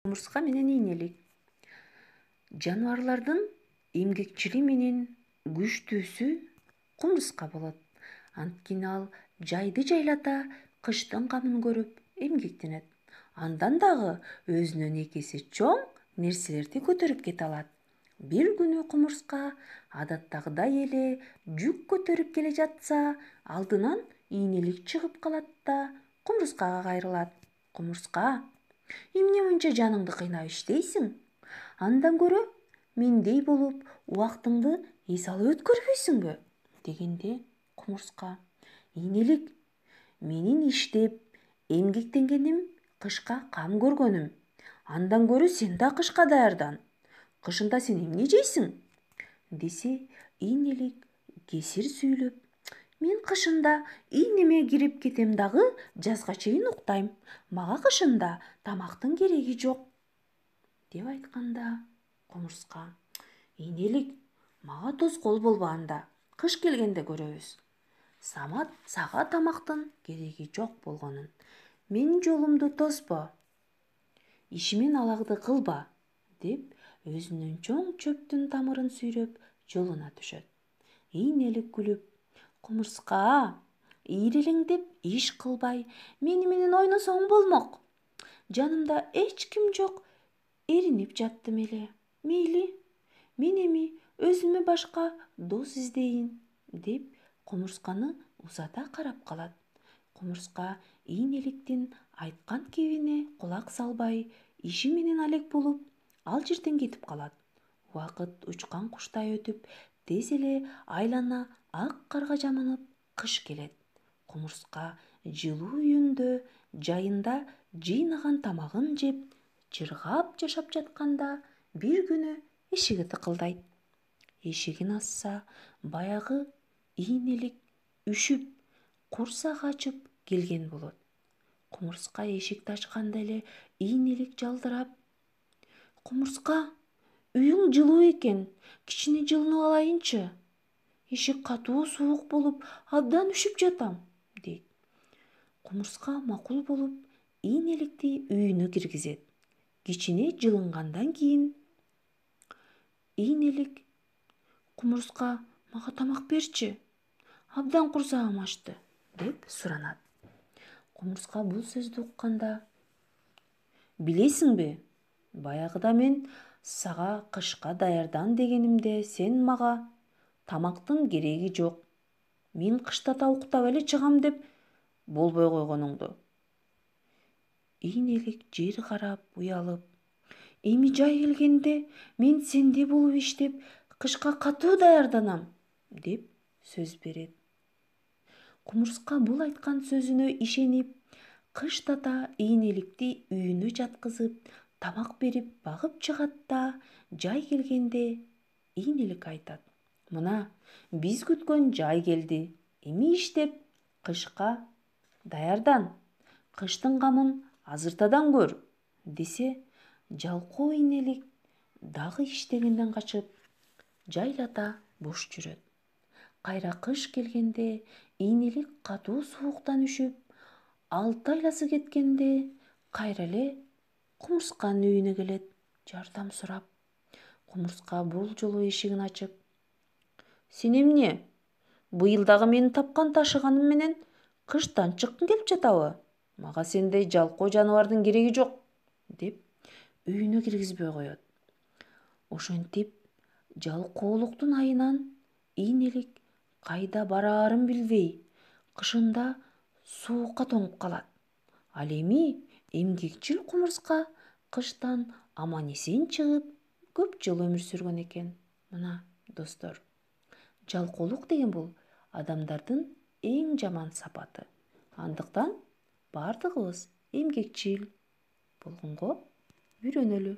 Кумурска менен ийнелик. Жаныбарлардын эмгекчили менен күчтүүсү кумурска болот. Анткени ал жайды жайлата кыштын камын көрүп эмгектенет. Андан дагы өзүнөн экеси чоң нерселерди көтөрүп кете алат. Бир күнү кумурска адаттагыдай эле жүк көтөрүп келе жатса, алдынан ийнелик чыгып калат да кумурскага кайрылат. Кумурска: «Эмне мынча жаныңды кыйнап иштейсиң? Андан көрө мендей болуп убактыңды эс алып өткөрбөйсүңбү?» дегенде кумурска: «Ийнелик, менин иштеп, эмгектенгеним кышка кам көргөнүм. Андан көрө сен да кышка даярдан. Кышында сен эмне жейсиң?» десе, ийнелик кесир сүйлөп: «Мен кышында ийнеме кирип кетем дагы жазга чейин уктайм. Мага кышында тамактын кереги жок» деп айтканда, кумурска: «Ийнелик, мага тоскоол болбоганда, кыш келгенде көрөбүз. Сага тамактын кереги жок болгонун. Менин жолумду тоспо, ишимен алагды кылба» деп өзүнүн чоң чөптүн тамырын сүйрөп жолуна түшөт. Ийнелик күлүп: «Кумурска, ийрелеңдеп иш кылбай, мени менен ойносоң болмок. Жанымда эч ким жок, эринип жаттым эле. Мейли, мен эми өзүмө башка дос издейин» деп кумурсканы узата карап калат. Кумурска ийнеликтин айткан кебине кулак салбай, иши менен алек болуп, ал жерден кетип калат. Убакыт учкан куштай өтүп, тез эле айлана ак карга жаманып, кыш келет. Кумурска жылуу үйүндө жайында жыйнаган тамагын жеп, чыргап жашап жатканда бир күнү эшиги тыкылдайт. Эшигин ачса, баягы ийнелик үшүп, курсак ачып келген болот. Кумурска эшикти ачканда эле ийнелик жалдырап: «Кумурска, үйүң жылуу экен, кичине жылынып алайынчы? Эшик катуу суук болуп, абдан үшүп жатам» дейт. Кумурска макул болуп, ийнеликти үйүнө киргизет. Кичине жылынгандан кийин ийнелик: «Кумурска, мага тамак берчи, абдан курсагым ачты» деп суранат. Кумурска бул сөздү укканда: «Билесиңби, баягыда мен сага кышка даярдан дегенимде сен мага тамактын кереги жок, мен кыштата уктап эле чыгам деп болбой койгонуңду». Ийнелик жер карап уялып: «Эми жай келгенде мен сендей болуп иштеп, кышка катуу даярданам» деп сөз берет. Кумурска бул айткан сөзүнө ишенип, кыштата ийнеликти үйүнө жаткызып, тамак берип багып чыгат да, жай келгенде ийнелик айтат: «Мына, биз күткөн жай келди. Эми иштеп, кышка даярдан. Кыштын камын азыртадан көр» десе, жалкоо ийнелик дагы иштегенден качып, жайлата бош жүрөт. Кайра кыш келгенде ийнелик катуу сууктан үшүп, 6 айласы кеткенде кайра эле кумурсканын үйүнө келет, жардам сурап. Кумурска бул жолу эшигин ачып: «Сен эмне? Быйыл дагы менин тапкан ташыганым менен кыштан чыккың келип жатабы? Мага сендей жалкоо жаныбардын кереги жок» деп үйүнө киргизбей коет. Ошентип жалкоолуктун айынан ийнелик кайда бараарын билбей, кышында суукка тоңуп калат. Ал эми эмгекчил кумурска кыштан аман-эсен чыгып, көп жыл өмүр сүргөн экен. Мына, достор, жалкоолук деген бул адамдардын эң жаман сапаты. Андыктан бардыгыбыз эмгекчил болгонго үйрөнөлү.